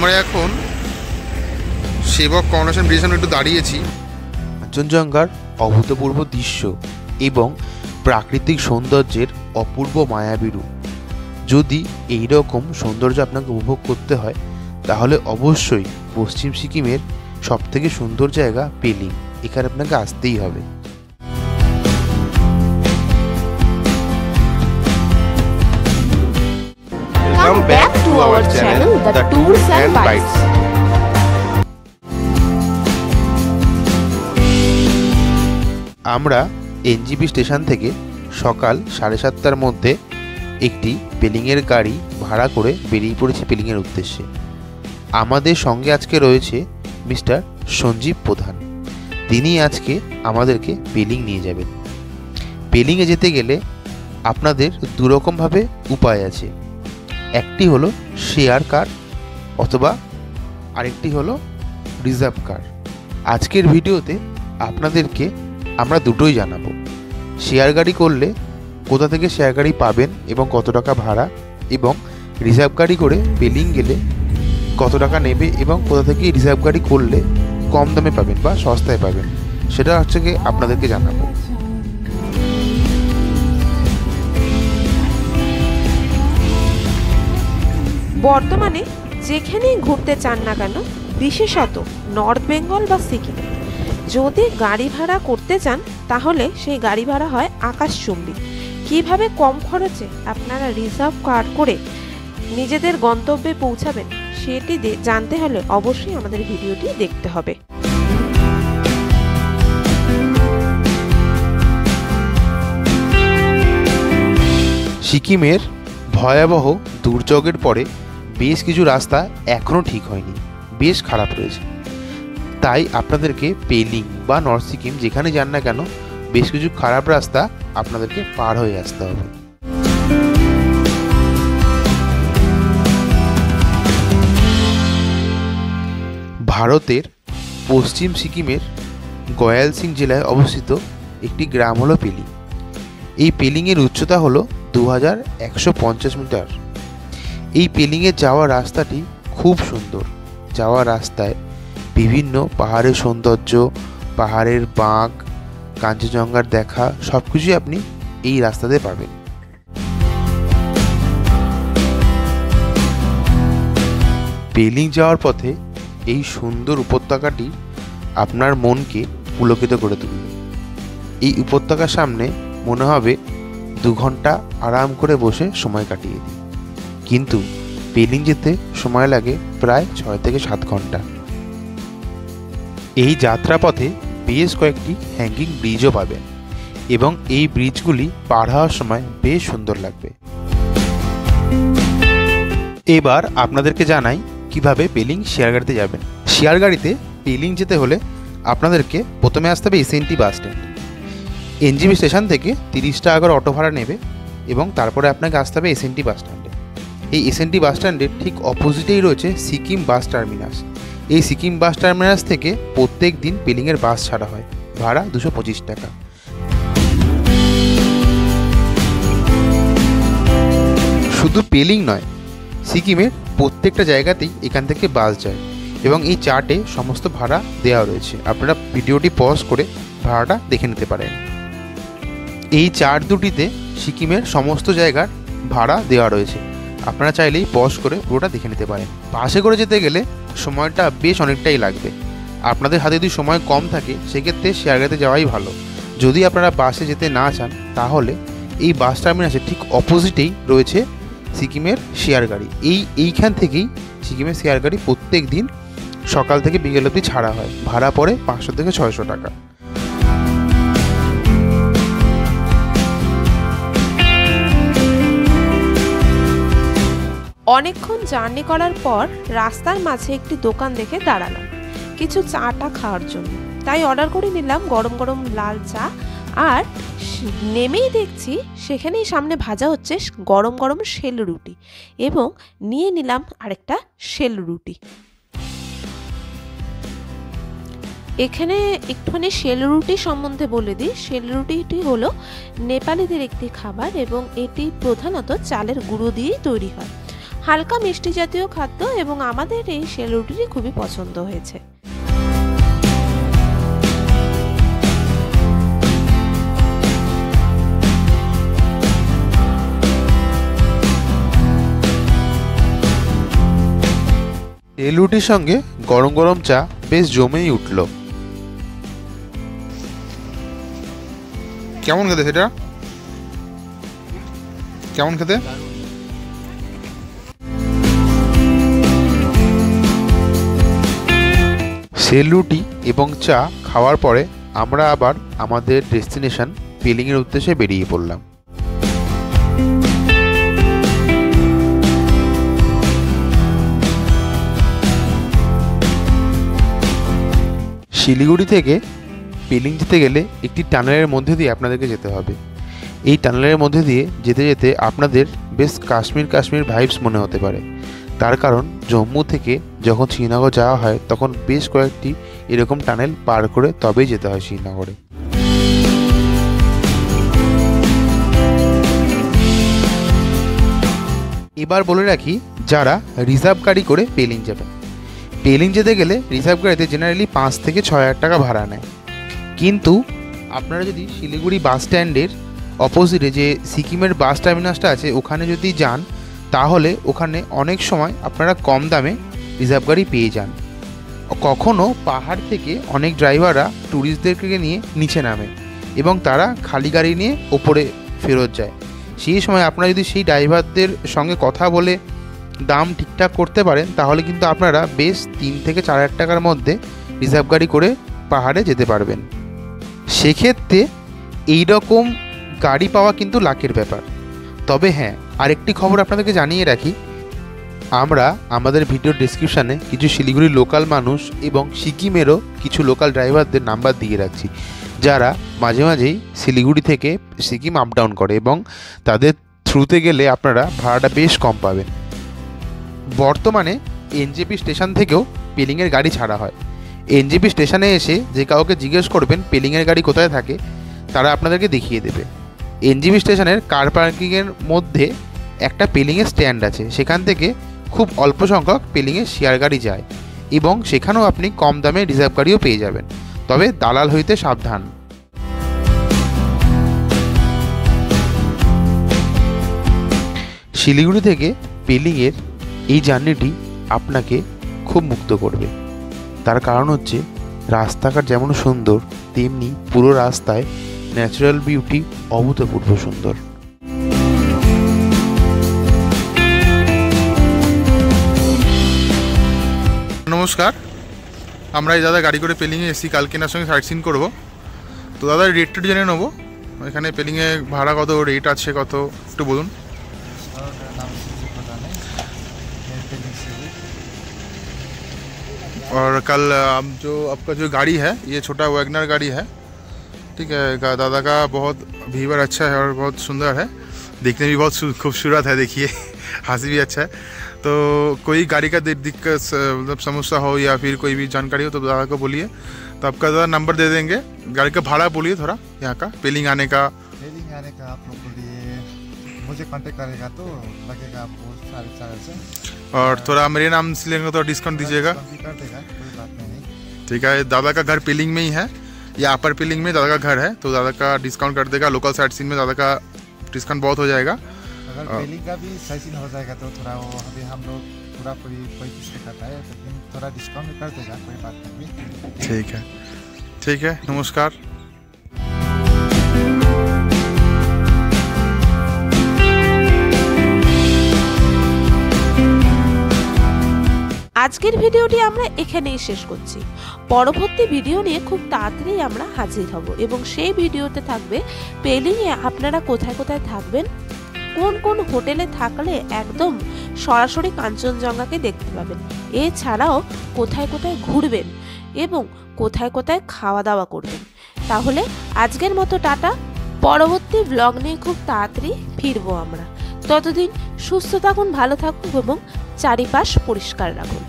আমরা এখন সেবক করোনেশন ব্রিজের সামনে একটু দাঁড়িয়েছি। কাঞ্চনজঙ্ঘার অভূতপূর্ব দৃশ্য এবং প্রাকৃতিক সৌন্দর্যের অপূর্ব মায়াবী রূপ। যদি এই রকম সৌন্দর্য আপনাকে উপভোগ করতে হয় তাহলে অবশ্যই পশ্চিম সিকিমের সবথেকে সুন্দর জায়গা পেলিং, এখানে আপনাকে আসতেই হবে। Come back to our channel, The Tours and Bites. আমরা এনজিপি স্টেশন থেকে সকাল 7:30টার মধ্যে একটি পেলিংয়ের গাড়ি ভাড়া করে বেরিয়ে পড়েছি পেলিংয়ের উদ্দেশ্যে। আমাদের সঙ্গে আজকে রয়েছে মিস্টার সঞ্জীব প্রধান। তিনি আজকে আমাদেরকে পেলিং নিয়ে যাবেন। পেলিংয়ে যেতে গেলে আপনাদের দুরকমভাবে উপায় আছে। একটি হলো শেয়ার কার অথবা আরেকটি হলো রিজার্ভ কার। আজকের ভিডিওতে আপনাদেরকে আমরা দুটোই জানাবো। শেয়ার গাড়ি করলে কোথা থেকে শেয়ার গাড়ি পাবেন এবং কত টাকা ভাড়া, এবং রিজার্ভ গাড়ি করে পেলিং গেলে কত টাকা নেবে এবং কোথা থেকে রিজার্ভ গাড়ি করলে কম দামে পাবেন বা সস্তায় পাবেন, সেটা হচ্ছে কি আপনাদেরকে জানাবো। বর্তমানে যেখানেই ঘুরতে চান না কেন, বিশেষত নর্থ বেঙ্গল বা সিকিম, যদি গাড়ি ভাড়া করতে চান তাহলে সেই গাড়ি ভাড়া হয় আকাশচুম্বী। কিভাবে কম খরচে আপনারা রিজার্ভ কার করে নিজেদের গন্তব্যে পৌঁছাবেন সেটি জানতে হলে অবশ্যই আমাদের ভিডিওটি দেখতে হবে। সিকিমের ভয়াবহ দুর্যোগের পরে বেশ কিছু রাস্তা এখনও ঠিক হয়নি, বেশ খারাপ রয়েছে। তাই আপনাদেরকে পেলিং বা নর্থ সিকিম যেখানে যান না কেন বেশ কিছু খারাপ রাস্তা আপনাদেরকে পার হয়ে আসতে হবে। ভারতের পশ্চিম সিকিমের গয়ালসিং জেলায় অবস্থিত একটি গ্রাম হলো পেলিং। এই পেলিংয়ের উচ্চতা হলো 2150 মিটার। এই পেলিংয়ে যাওয়ার রাস্তাটি খুব সুন্দর। যাওয়ার রাস্তায় বিভিন্ন পাহাড়ের সৌন্দর্য, পাহাড়ের বাঁক, কাঞ্চনজঙ্ঘার দেখা সব কিছুই আপনি এই রাস্তাতে পাবেন। পেলিং যাওয়ার পথে এই সুন্দর উপত্যকাটি আপনার মনকে পুলকিত করে তুলবে। এই উপত্যকার সামনে মনে হবে 2 ঘন্টা আরাম করে বসে সময় কাটিয়ে দিই, কিন্তু পেলিং যেতে সময় লাগে প্রায় 6 থেকে 7 ঘন্টা। এই যাত্রাপথে বেশ কয়েকটি হ্যাঙ্গিং ব্রিজও পাবেন এবং এই ব্রিজগুলি পার হওয়ার সময় বেশ সুন্দর লাগবে। এবার আপনাদেরকে জানাই কিভাবে পেলিং শেয়ার গাড়িতে যাবেন। শেয়ার গাড়িতে পেলিং যেতে হলে আপনাদেরকে প্রথমে আসতে হবে SNT bus stand. NJP station থেকে 30 টাকা করে অটো ভাড়া নেবে এবং তারপরে আপনাকে আসতে হবে এসএনটি বাস স্ট্যান্ডে। এই এসএনটি বাস স্ট্যান্ডের ঠিক অপোজিটেই রয়েছে সিকিম বাস টার্মিনাস। এই সিকিম বাস টার্মিনাস থেকে প্রত্যেক দিন পেলিংয়ের বাস ছাড়া হয়, ভাড়া 225 টাকা। শুধু পেলিং নয়, সিকিমের প্রত্যেকটা জায়গাতেই এখান থেকে বাস যায় এবং এই চার্টে সমস্ত ভাড়া দেওয়া রয়েছে। আপনারা ভিডিওটি পজ করে ভাড়াটা দেখে নিতে পারেন। এই চার্ট দুটিতে সিকিমের সমস্ত জায়গার ভাড়া দেওয়া রয়েছে, আপনারা চাইলেই পজ করে পুরোটা দেখে নিতে পারেন। বাসে করে যেতে গেলে সময়টা বেশ অনেকটাই লাগবে। আপনাদের হাতে যদি সময় কম থাকে সেক্ষেত্রে শেয়ার গাড়িতে যাওয়াই ভালো। যদি আপনারা বাসে যেতে না চান তাহলে এই বাস টার্মিনাসের ঠিক অপোজিটেই রয়েছে সিকিমের শেয়ার গাড়ি। এইখান থেকেই সিকিমের শেয়ার গাড়ি প্রত্যেক দিন সকাল থেকে বিকেল অবধি ছাড়া হয়, ভাড়া পড়ে 500 থেকে 600 টাকা। অনেকক্ষণ জার্নি করার পর রাস্তার মাঝে একটি দোকান দেখে দাঁড়ালাম কিছু চাটা খাওয়ার জন্য। তাই অর্ডার করে নিলাম গরম গরম লাল চা, আর নেমেই দেখছি সেখানেই সামনে ভাজা হচ্ছে গরম গরম শেল রুটি, এবং নিয়ে নিলাম আরেকটা শেল রুটি। এখানে একটুখানি শেল রুটি সম্বন্ধে বলে দিই। শেল রুটিটি হলো নেপালিদের একটি খাবার এবং এটি প্রধানত চালের গুঁড়ো দিয়েই তৈরি হয়। হালকা মিষ্টি জাতীয় খাদ্য এবং আমাদের এই শেলরুটিটি খুবই পছন্দ হয়েছে। শেলরুটির সঙ্গে গরম গরম চা বেশ জমেই উঠল। কেমন খেতে সেটা? কেমন খেতে? শেলরুটি এবং চা খাওয়ার পরে আমরা আবার আমাদের ডেস্টিনেশন পেলিংয়ের উদ্দেশ্যে বেরিয়ে পড়লাম। শিলিগুড়ি থেকে পেলিং যেতে গেলে একটি টানেলের মধ্যে দিয়ে আপনাদেরকে যেতে হবে। এই টানেলের মধ্যে দিয়ে যেতে যেতে আপনাদের বেশ কাশ্মীর ভাইবস মনে হতে পারে, তার কারণ জম্মু থেকে যখন শ্রীনগর যাওয়া হয় তখন বেশ কয়েকটি এরকম টানেল পার করে তবেই যেতে হয় শ্রীনগরে। এবার বলে রাখি, যারা রিজার্ভ গাড়ি করে পেলিং যাবেন, পেলিং যেতে গেলে রিজার্ভ গাড়িতে জেনারেলি 5 থেকে 6 হাজার টাকা ভাড়া নেয়। কিন্তু আপনারা যদি শিলিগুড়ি বাস স্ট্যান্ডের অপোজিটে যে সিকিমের বাস টার্মিনাসটা আছে ওখানে যদি যান, তাহলে ওখানে অনেক সময় আপনারা কম দামে রিজার্ভ গাড়ি পেয়ে যান। কখনও পাহাড় থেকে অনেক ড্রাইভাররা ট্যুরিস্টদেরকে নিয়ে নিচে নামে এবং তারা খালি গাড়ি নিয়ে ওপরে ফেরত যায়। সেই সময় আপনারা যদি সেই ড্রাইভারদের সঙ্গে কথা বলে দাম ঠিকঠাক করতে পারেন, তাহলে কিন্তু আপনারা বেশ 3 থেকে 4 হাজার টাকার মধ্যে রিজার্ভ গাড়ি করে পাহাড়ে যেতে পারবেন। সেক্ষেত্রে এই রকম গাড়ি পাওয়া কিন্তু লাকের ব্যাপার। তবে হ্যাঁ, আরেকটি খবর আপনাদেরকে জানিয়ে রাখি, আমরা আমাদের ভিডিওর ডেসক্রিপশানে কিছু শিলিগুড়ির লোকাল মানুষ এবং সিকিমেরও কিছু লোকাল ড্রাইভারদের নাম্বার দিয়ে রাখছি, যারা মাঝে মাঝেই শিলিগুড়ি থেকে সিকিম আপ ডাউন করে এবং তাদের থ্রুতে গেলে আপনারা ভাড়াটা বেশ কম পাবেন। বর্তমানে এনজেপি স্টেশন থেকেও পেলিংয়ের গাড়ি ছাড়া হয়। এনজেপি স্টেশনে এসে যে কাউকে জিজ্ঞেস করবেন পেলিংয়ের গাড়ি কোথায় থাকে, তারা আপনাদেরকে দেখিয়ে দেবে। এনজেপি স্টেশনের কার পার্কিংয়ের মধ্যে একটা পেলিংয়ের স্ট্যান্ড আছে, সেখান থেকে খুব অল্প সংখ্যক পেলিংয়ের শেয়ার গাড়ি যায় এবং সেখানেও আপনি কম দামে রিজার্ভ গাড়িও পেয়ে যাবেন, তবে দালাল হইতে সাবধান। শিলিগুড়ি থেকে পেলিংয়ের এই জার্নিটি আপনাকে খুব মুক্ত করবে। তার কারণ হচ্ছে রাস্তাঘাট যেমন সুন্দর, তেমনি পুরো রাস্তায় ন্যাচারাল বিউটি অভূতপূর্ব সুন্দর। নমস্কার, আমরা এই দাদা গাড়ি করে পেলিংয়ে এসেছি, কালকে এনার সঙ্গে সাইট সিন করবো। তো দাদা রেটটা জেনে নেবো, এখানে পেলিংয়ে ভাড়া কত, রেট আছে কত, একটু বলুন। और कल जो आपका जो गाड़ी है, ये छोटा वैगनर गाड़ी है, ठीक है। दादा का बहुत व्हीवर अच्छा है और बहुत सुंदर है, देखने भी बहुत खूबसूरत है, देखिए हंसी भी अच्छा है। तो कोई गाड़ी का दिक्कत मतलब समस्या हो या फिर कोई भी जानकारी हो तो दादा को बोलिए, तो आपका दादा नंबर दे देंगे। गाड़ी का भाड़ा बोलिए थोड़ा, यहाँ का पेलिंग आने का आप लोग के लिए मुझे कांटेक्ट करेगा तो लगेगा आपको 4,500। और थोड़ा मेरे नाम से लेंगे तो डिस्काउंट दीजिएगा, कर देगा, कोई बात नहीं। ठीक है। दादा का घर पेलिंग में ही है, या अपर पेलिंग में दादा का घर है, तो दादा का डिस्काउंट कर देगा। लोकल साइट सीन में दादा का डिस्काउंट बहुत हो जाएगा। अगर पेलिंग का भी साइट सीन हो जाएगा तो थोड़ा वो अभी हम लोग पूरा पूरी 35 का करता है, लेकिन थोड़ा डिस्काउंट कर देगा, कोई बात नहीं। ठीक है, नमस्कार। আজকের ভিডিওটি আমরা এখানেই শেষ করছি। পরবর্তী ভিডিও নিয়ে খুব তাড়াতাড়ি আমরা হাজির হব এবং সেই ভিডিওতে থাকবে পেলিংয়ে আপনারা কোথায় কোথায় থাকবেন, কোন কোন হোটেলে থাকলে একদম সরাসরি কাঞ্চনজঙ্ঘাকে দেখতে পাবেন, এছাড়াও কোথায় কোথায় ঘুরবেন এবং কোথায় কোথায় খাওয়া দাওয়া করবেন। তাহলে আজকের মতো টাটা, পরবর্তী ব্লগ নিয়ে খুব তাড়াতাড়ি ফিরবো আমরা। ততদিন সুস্থ থাকুন, ভালো থাকুন এবং চারিপাশ পরিষ্কার রাখুন।